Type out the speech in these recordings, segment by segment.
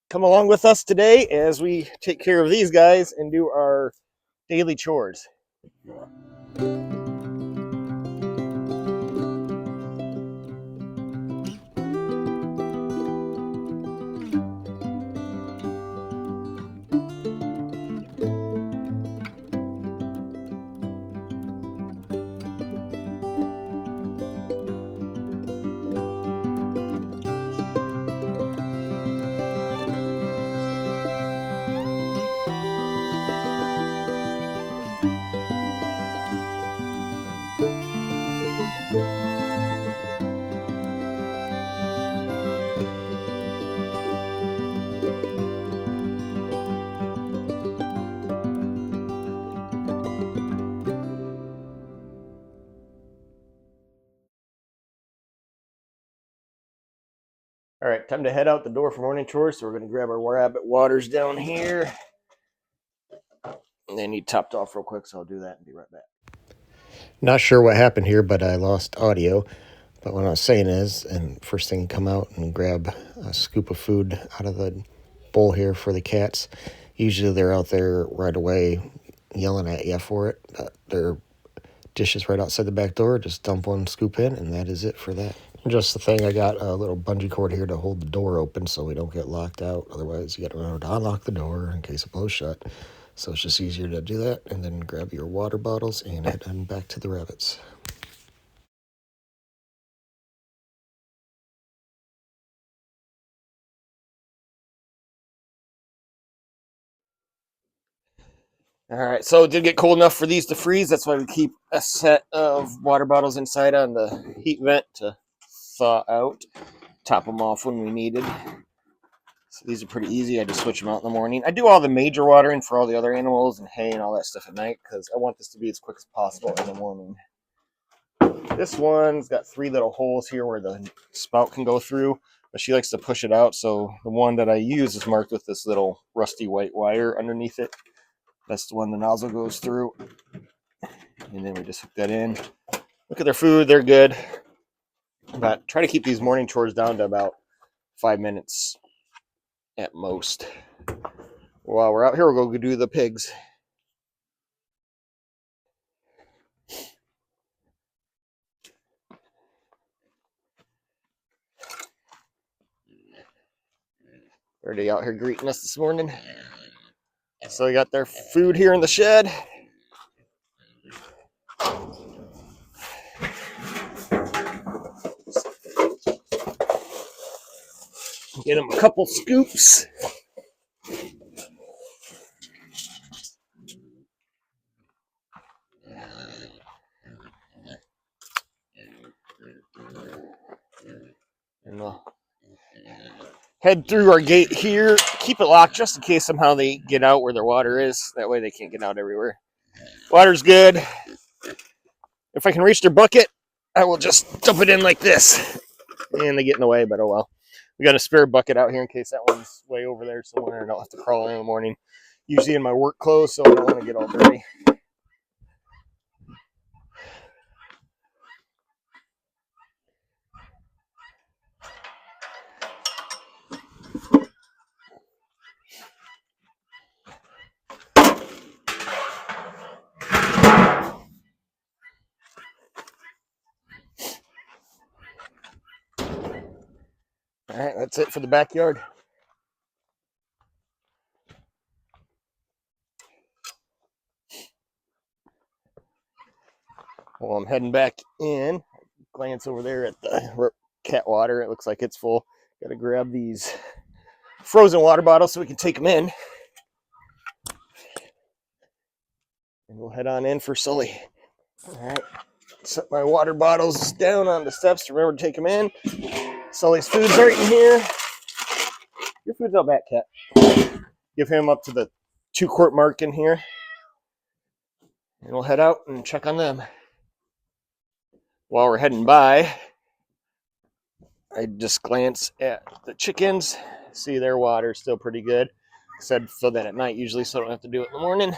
come along with us today as we take care of these guys and do our daily chores. All right, time to head out the door for morning chores. So we're going to grab our rabbit waters down here. And they need topped off real quick, so I'll do that and be right back. Not sure what happened here, but I lost audio. But what I was saying is, and first thing, come out and grab a scoop of food out of the bowl here for the cats. Usually they're out there right away yelling at you for it. But their dish is right outside the back door. Just dump one scoop in, and that is it for that. Just the thing, I got a little bungee cord here to hold the door open so we don't get locked out. Otherwise, you got to remember to unlock the door in case it blows shut. So it's just easier to do that. And then grab your water bottles and head on back to the rabbits. All right, so it did get cold enough for these to freeze. That's why we keep a set of water bottles inside on the heat vent to thaw out. Top them off when we needed. So these are pretty easy. I just switch them out in the morning. I do all the major watering for all the other animals and hay and all that stuff at night because I want this to be as quick as possible in the morning. This one's got 3 little holes here where the spout can go through, but she likes to push it out. So the one that I use is marked with this little rusty white wire underneath it. That's the one the nozzle goes through. And then we just hook that in. Look at their food. They're good. But try to keep these morning chores down to about 5 minutes at most. While we're out here, we'll go do the pigs. Are they out here greeting us this morning? So we got their food here in the shed. Get them a couple scoops. And we'll head through our gate here. Keep it locked just in case somehow they get out where their water is. That way they can't get out everywhere. Water's good. If I can reach their bucket, I will just dump it in like this. And they get in the way, but oh well. We got a spare bucket out here in case that one's way over there somewhere and I'll have to crawl in the morning. Usually in my work clothes, so I don't want to get all dirty. All right, that's it for the backyard. Well, I'm heading back in. Glance over there at the cat water. It looks like it's full. Got to grab these frozen water bottles so we can take them in. And we'll head on in for Sully. All right. Set my water bottles down on the steps to remember to take them in. Sully's food's right in here. Your food's out back, cat. Give him up to the 2-quart mark in here. And we'll head out and check on them. While we're heading by, I just glance at the chickens. See their water's still pretty good. I said fill that at night usually so I don't have to do it in the morning.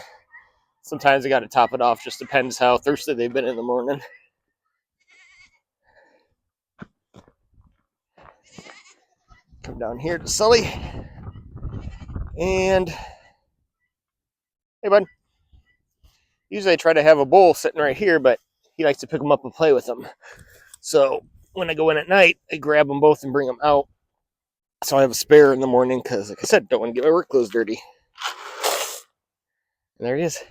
Sometimes I got to top it off. Just depends how thirsty they've been in the morning. Come down here to Sully. And hey, bud. Usually I try to have a bowl sitting right here, but he likes to pick them up and play with them. So when I go in at night, I grab them both and bring them out. So I have a spare in the morning because, like I said, don't want to get my work clothes dirty. And there he is.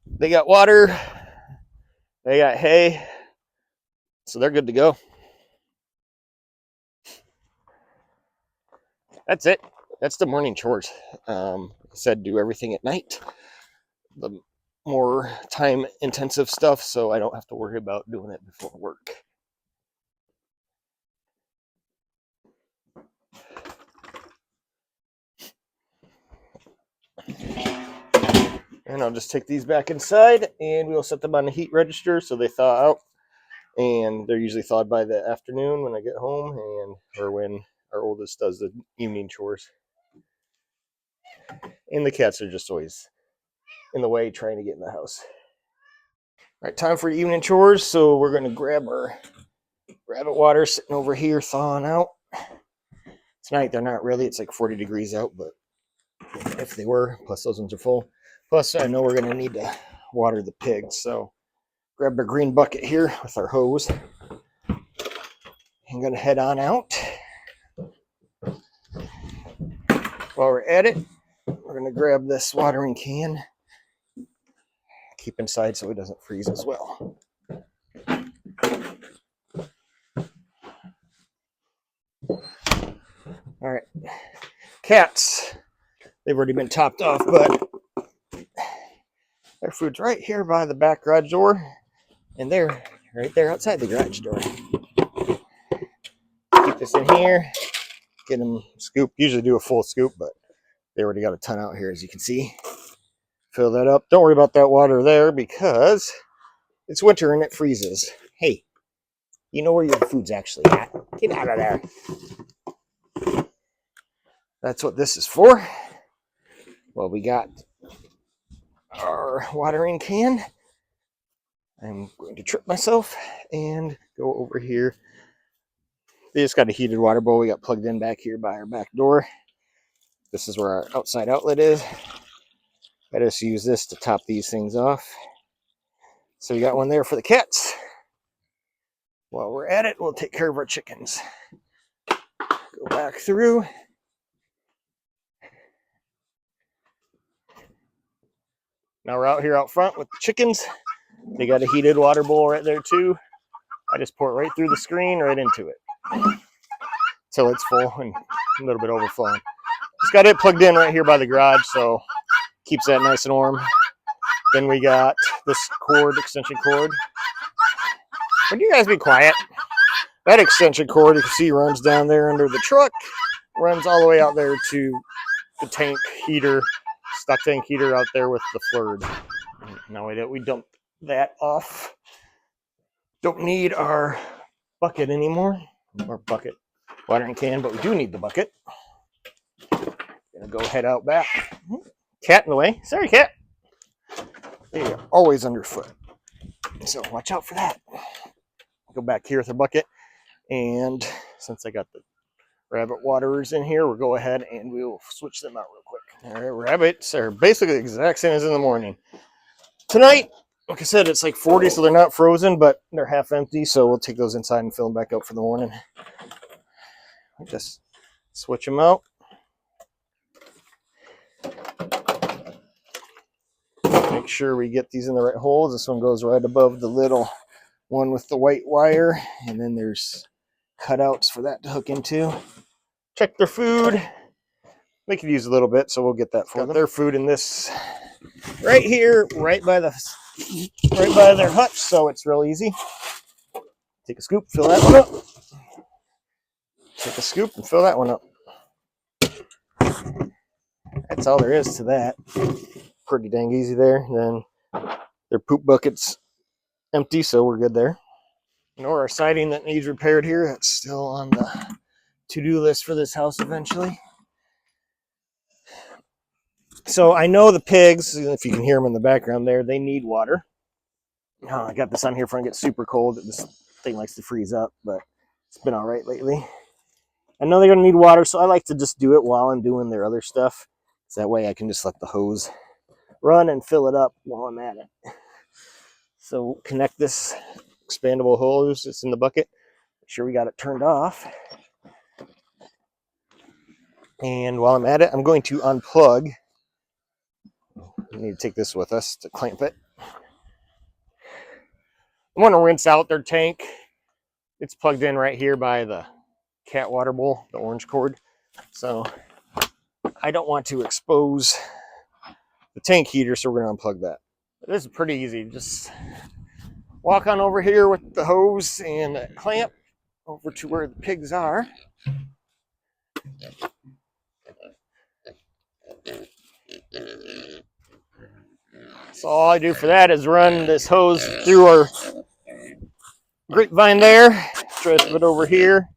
They got water. They got hay. So they're good to go. That's it. That's the morning chores. Like I said, do everything at night. The more time-intensive stuff, so I don't have to worry about doing it before work. And I'll just take these back inside, and we'll set them on the heat register so they thaw out. And they're usually thawed by the afternoon when I get home, or when our oldest does the evening chores. And the cats are just always in the way trying to get in the house. All right, time for evening chores. So we're going to grab our rabbit water sitting over here thawing out. Tonight they're not really. It's like 40 degrees out, but if they were, plus those ones are full. Plus I know we're going to need to water the pigs. So grab our green bucket here with our hose. I'm going to head on out. While we're at it, we're going to grab this watering can. Keep inside so it doesn't freeze as well. All right, cats. They've already been topped off, but their food's right here by the back garage door, and they're right there outside the garage door. Keep this in here, get them scooped. Usually do a full scoop, but they already got a ton out here, as you can see. Fill that up. Don't worry about that water there because it's winter and it freezes. Hey, you know where your food's actually at. Get out of there. That's what this is for. Well, we got our watering can. I'm going to trip myself and go over here. They just got a heated water bowl we got plugged in back here by our back door. This is where our outside outlet is. I just use this to top these things off. So we got one there for the cats. While we're at it, we'll take care of our chickens. Go back through. Now we're out here out front with the chickens. They got a heated water bowl right there too. I just pour it right through the screen, right into it. Till it's full and a little bit overflowing. Just got it plugged in right here by the garage, so keeps that nice and warm. Then we got this extension cord. Would you guys be quiet? That extension cord, you can see, runs down there under the truck, runs all the way out there to the tank heater, stock tank heater out there with the flirt. Now we dump that off. Don't need our bucket anymore, our bucket watering can, but we do need the bucket. Gonna go head out back. Cat in the way. Sorry, cat. They are always underfoot, so watch out for that. Go back here with our bucket, and since I got the rabbit waterers in here, we'll go ahead and we'll switch them out real quick. All right, rabbits are basically the exact same as in the morning. Tonight, like I said, it's like 40, so they're not frozen, but they're half empty, so we'll take those inside and fill them back up for the morning. Just switch them out. Make sure we get these in the right holes. This one goes right above the little one with the white wire, and then there's cutouts for that to hook into. Check their food. They could use a little bit, so we'll get that for them. Their food in this right here, right by their hutch, so it's real easy. Take a scoop, fill that one up. Take a scoop and fill that one up. That's all there is to that. Pretty dang easy there. And then their poop bucket's empty, so we're good there. Nor our siding that needs repaired here. That's still on the to-do list for this house eventually. So I know the pigs, if you can hear them in the background there, they need water. I got this on here for when it gets super cold. This thing likes to freeze up, but it's been all right lately. I know they're going to need water, so I like to just do it while I'm doing their other stuff. So that way I can just let the hose run and fill it up while I'm at it. So connect this expandable hose that's in the bucket. Make sure we got it turned off. And while I'm at it, I'm going to unplug. We need to take this with us to clamp it. I want to rinse out their tank. It's plugged in right here by the cat water bowl, the orange cord. So I don't want to expose the tank heater, so we're going to unplug that. This is pretty easy. Just walk on over here with the hose and a clamp over to where the pigs are. So all I do for that is run this hose through our grapevine there, rest of it over here.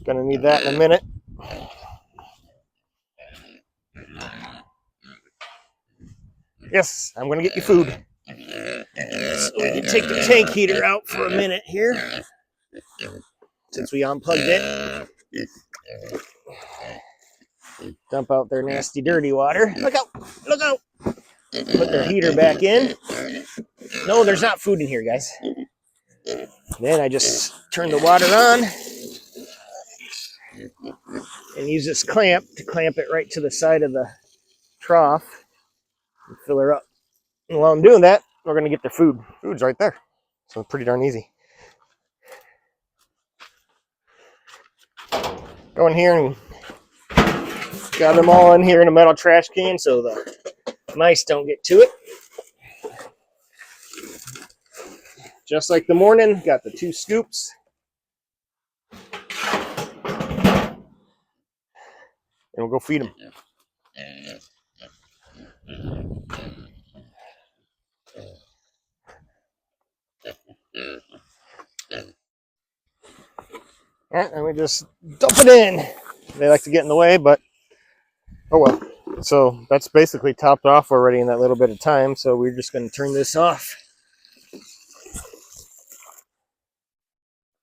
Gonna need that in a minute. Yes, I'm gonna get you food. So we can take the tank heater out for a minute here, since we unplugged it. Dump out their nasty dirty water. Look out, look out. Put their heater back in. No, there's not food in here, guys. Then I just turn the water on and use this clamp to clamp it right to the side of the trough and fill her up. And while I'm doing that, we're going to get their food. Food's right there. So it's pretty darn easy. Go in here and got them all in here in a metal trash can so the mice don't get to it. Just like the morning, got the 2 scoops. And we'll go feed them. Alright, and we just dump it in. They like to get in the way, but oh well. So that's basically topped off already in that little bit of time, so we're just going to turn this off.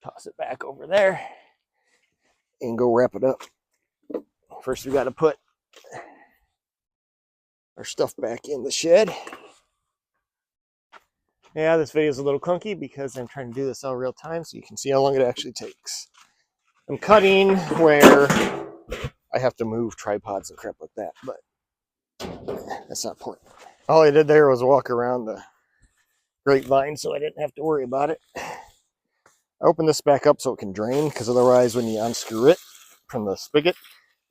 Toss it back over there and go wrap it up. First we got to put our stuff back in the shed. Yeah, this video is a little clunky because I'm trying to do this all real time so you can see how long it actually takes. I'm cutting where I have to move tripods and crap like that, but that's not important. All I did there was walk around the grapevine so I didn't have to worry about it. I opened this back up so it can drain, because otherwise when you unscrew it from the spigot,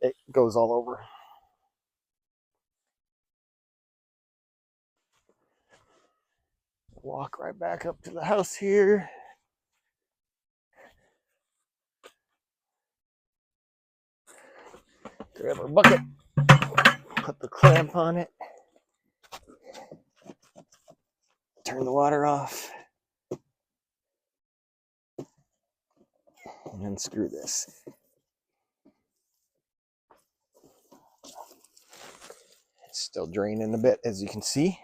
it goes all over. Walk right back up to the house here. Grab our bucket, put the clamp on it, turn the water off, and unscrew this. It's still draining a bit, as you can see.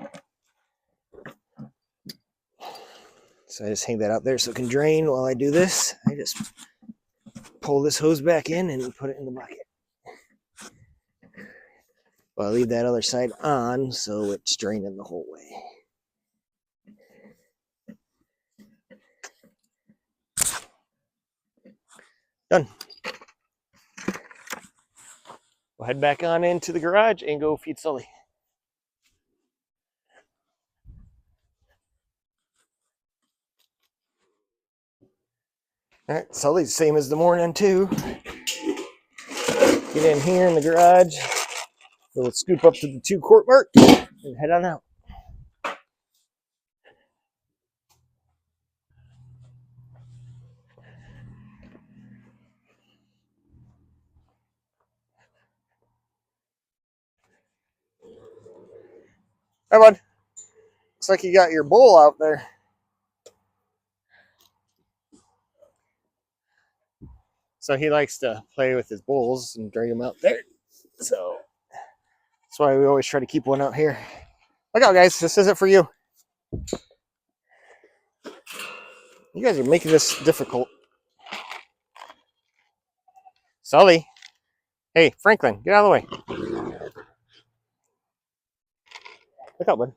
So I just hang that out there so it can drain while I do this. I just pull this hose back in and put it in the bucket. Well, I leave that other side on so it's draining the whole way. Done. We'll head back on into the garage and go feed Sully. All right, Sully's same as the morning too. Get in here in the garage. We'll scoop up to the 2-quart mark and head on out. Hi, bud. Looks like you got your bowl out there. So he likes to play with his bowls and drag them out there. So that's why we always try to keep one out here. Look out, guys. This isn't for you. You guys are making this difficult. Sully. Hey, Franklin, get out of the way. Look out, bud.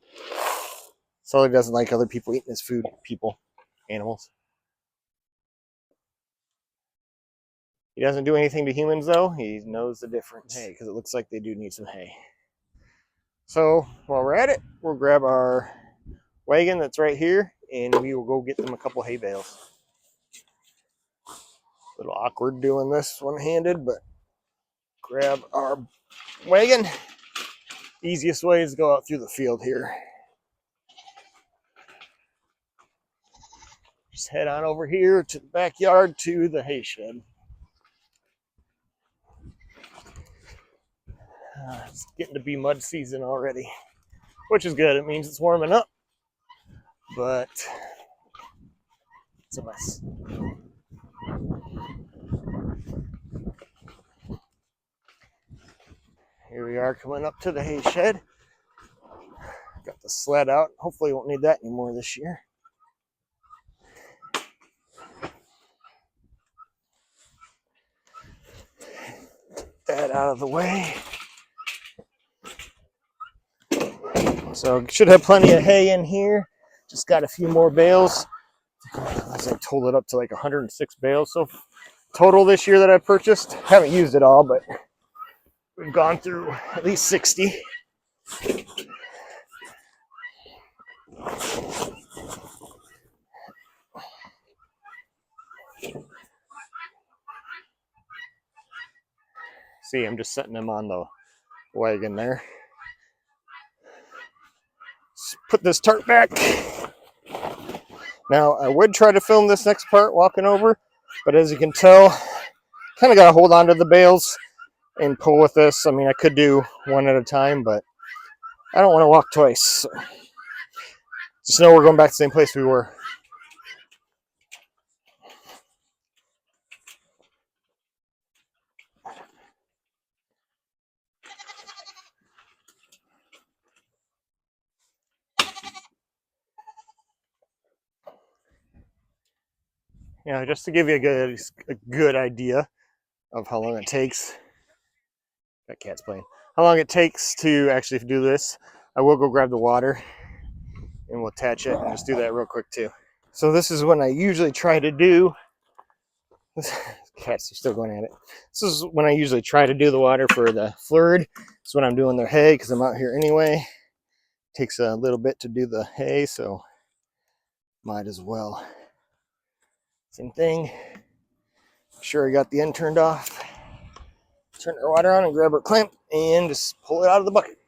Sully doesn't like other people eating his food. People. Animals. He doesn't do anything to humans, though. He knows the difference. Hey, because it looks like they do need some hay. So, while we're at it, we'll grab our wagon that's right here, and we will go get them a couple hay bales. A little awkward doing this one-handed, but grab our wagon. Easiest way is to go out through the field here. Just head on over here to the backyard to the hay shed. It's getting to be mud season already, which is good. It means it's warming up, but it's a mess. Here we are coming up to the hay shed. Got the sled out. Hopefully won't need that anymore this year. That out of the way. So should have plenty of hay in here. Just got a few more bales. As I totaled it up to like 106 bales so total this year that I purchased. Haven't used it all, but we've gone through at least 60. See, I'm just setting them on the wagon there. Let's put this tarp back. Now, I would try to film this next part walking over, but as you can tell, kind of got to hold on to the bales and pull with this. I mean, I could do one at a time, but I don't want to walk twice. So just know we're going back to the same place we were. Yeah, just to give you a good idea of how long it takes. That cat's playing. How long it takes to actually do this. I will go grab the water and we'll attach it and just do that real quick too. So this is when I usually try to do. Cats are still going at it. This is when I usually try to do the water for the Flurd. It's when I'm doing their hay because I'm out here anyway. Takes a little bit to do the hay, so might as well. Same thing. Make sure I got the end turned off. Turn our water on and grab our clamp and just pull it out of the bucket.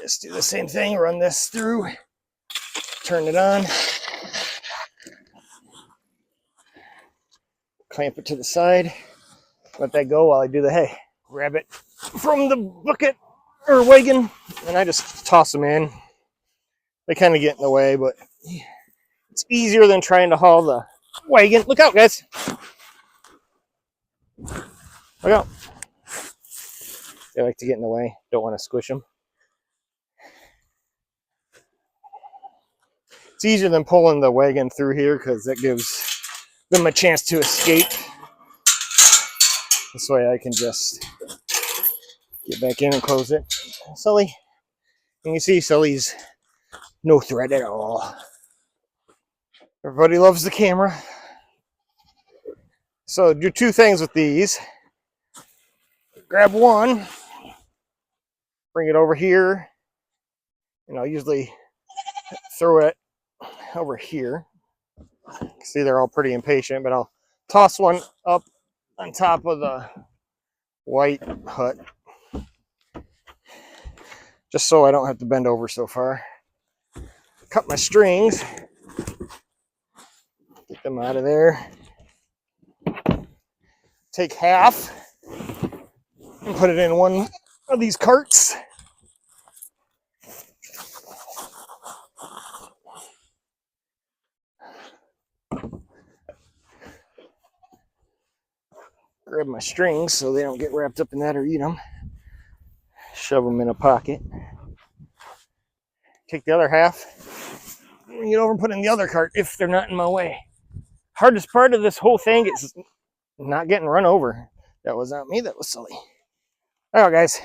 Just do the same thing, run this through, turn it on, clamp it to the side, let that go while I do the hay. Grab it from the bucket or wagon, and I just toss them in. They kind of get in the way, but it's easier than trying to haul the wagon. Look out, guys. Look out. They like to get in the way. Don't want to squish them. It's easier than pulling the wagon through here because that gives them a chance to escape. This way I can just get back in and close it. Sully. And you see Sully's no threat at all. Everybody loves the camera. So do two things with these. Grab one, bring it over here, and I'll usually throw it over here. See, they're all pretty impatient, but I'll toss one up on top of the white hut, just so I don't have to bend over so far. Cut my strings, get them out of there. Take half and put it in one of these carts. grab my strings so they don't get wrapped up in that or eat them. Shove them in a pocket. Take the other half, bring it over and put it in the other cart if they're not in my way. Hardest part of this whole thing is not getting run over. That was not me, that was Sully. All right, guys.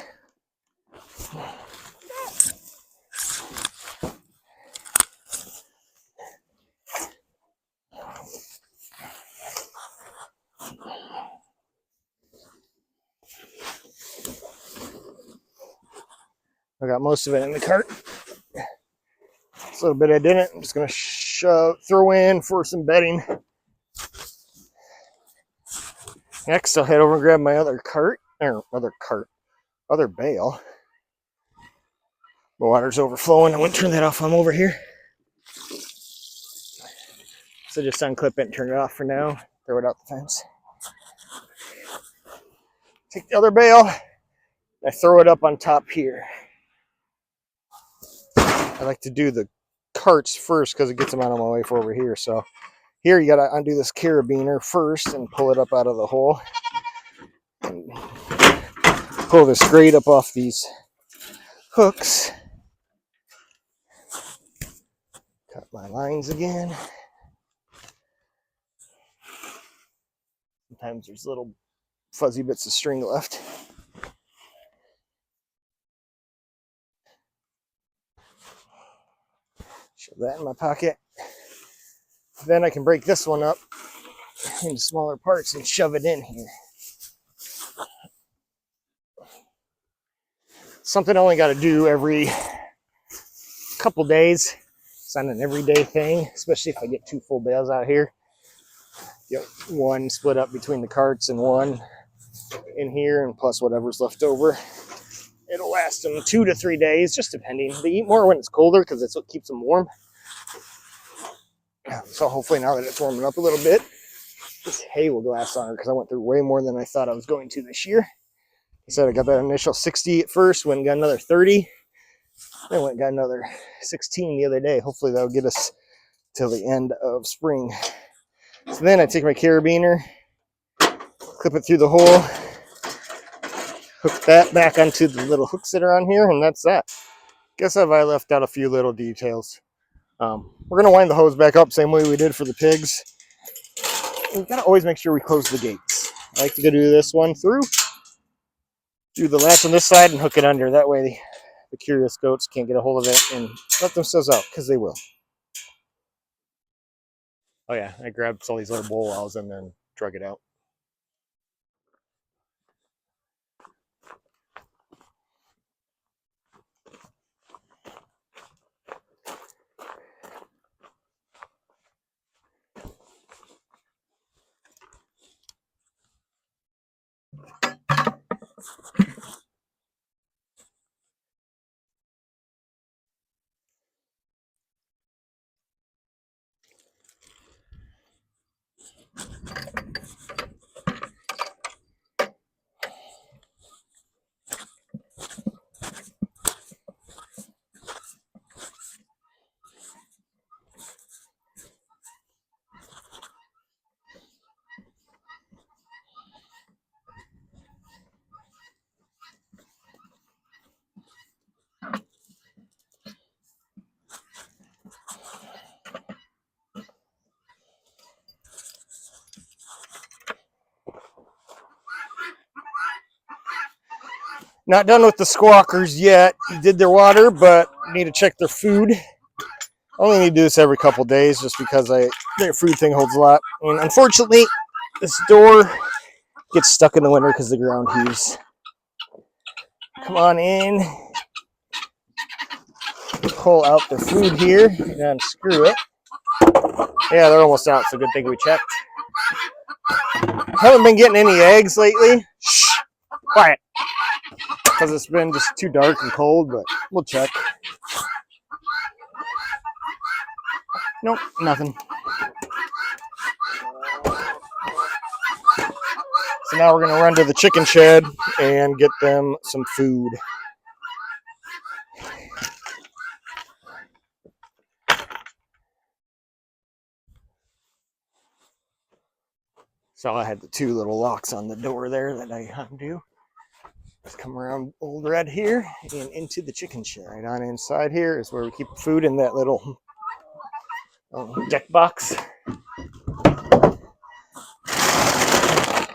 I got most of it in the cart. This little bit I didn't. I'm just gonna throw in for some bedding. Next, I'll head over and grab my other bale. The water's overflowing. I wouldn't turn that off while I'm over here. So just unclip it and turn it off for now. Throw it out the fence. Take the other bale. I throw it up on top here. I like to do the carts first because it gets them out of my way for over here. So here you gotta undo this carabiner first and pull it up out of the hole. And pull this grate up off these hooks. Cut my lines again. Sometimes there's little fuzzy bits of string left. Shove that in my pocket. Then I can break this one up into smaller parts and shove it in here. Something I only got to do every couple days. It's not an everyday thing, especially if I get 2 full bales out here. Get one split up between the carts and one in here, and plus whatever's left over. It'll last them 2 to 3 days, just depending. They eat more when it's colder because that's what keeps them warm. So hopefully now that it's warming up a little bit, this hay will last longer because I went through way more than I thought I was going to this year. I said I got that initial 60 at first, went and got another 30. Then went and got another 16 the other day. Hopefully that'll get us till the end of spring. So then I take my carabiner, clip it through the hole, hook that back onto the little hooks that are on here, and that's that. Guess I left out a few little details. We're going to wind the hose back up same way we did for the pigs. We've got to always make sure we close the gates. I like to go do this one through, do the latch on this side and hook it under. That way the curious goats can't get a hold of it and let themselves out, because they will. Oh yeah, I grabbed all these little bowl while I was in there and drug it out. Not done with the squawkers yet. Did their water, but need to check their food. Only need to do this every couple days just because their food thing holds a lot. And unfortunately, this door gets stuck in the winter because the ground heaves. Come on in. Pull out the food here and unscrew it. Yeah, they're almost out, so good thing we checked. Haven't been getting any eggs lately. Shh, quiet. Because it's been just too dark and cold, but we'll check. Nope, nothing. So now we're going to run to the chicken shed and get them some food. So I had the two little locks on the door there that I undo. Let's come around Old Red here and into the chicken shed. Right on inside here is where we keep food in that little deck box.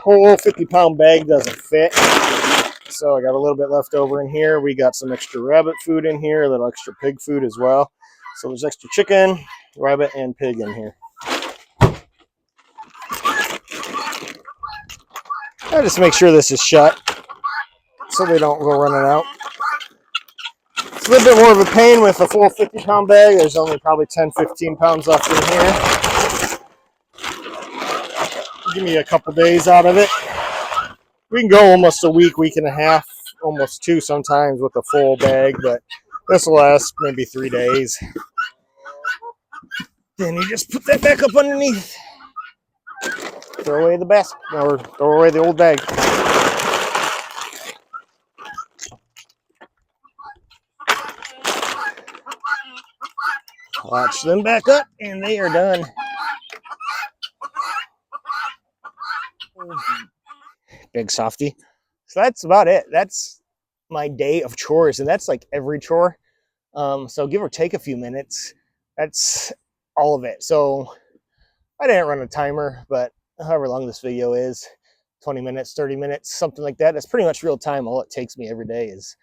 Whole 50-pound bag doesn't fit. So I got a little bit left over in here. We got some extra rabbit food in here, a little extra pig food as well. So there's extra chicken, rabbit, and pig in here. I just make sure this is shut so they don't go running out. It's a little bit more of a pain with a full 50-pound bag. There's only probably 10, 15 pounds left in here. Give me a couple days out of it. We can go almost a week, week and a half, almost two sometimes with a full bag, but this will last maybe 3 days. Then you just put that back up underneath. Throw away the basket, or throw away the old bag. Latch them back up, and they are done. Big softy. So that's about it. That's my day of chores, and that's like every chore. So give or take a few minutes. That's all of it. So I didn't run a timer, but however long this video is, 20 minutes, 30 minutes, something like that. That's pretty much real time. All it takes me every day is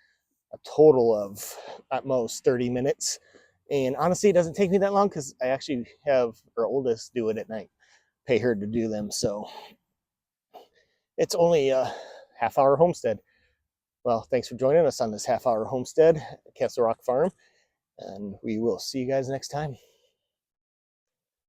a total of at most 30 minutes. And honestly, it doesn't take me that long because I actually have our oldest do it at night, pay her to do them. So it's only a half-hour homestead. Well, thanks for joining us on this half-hour homestead at Castle Rock Farm, and we will see you guys next time.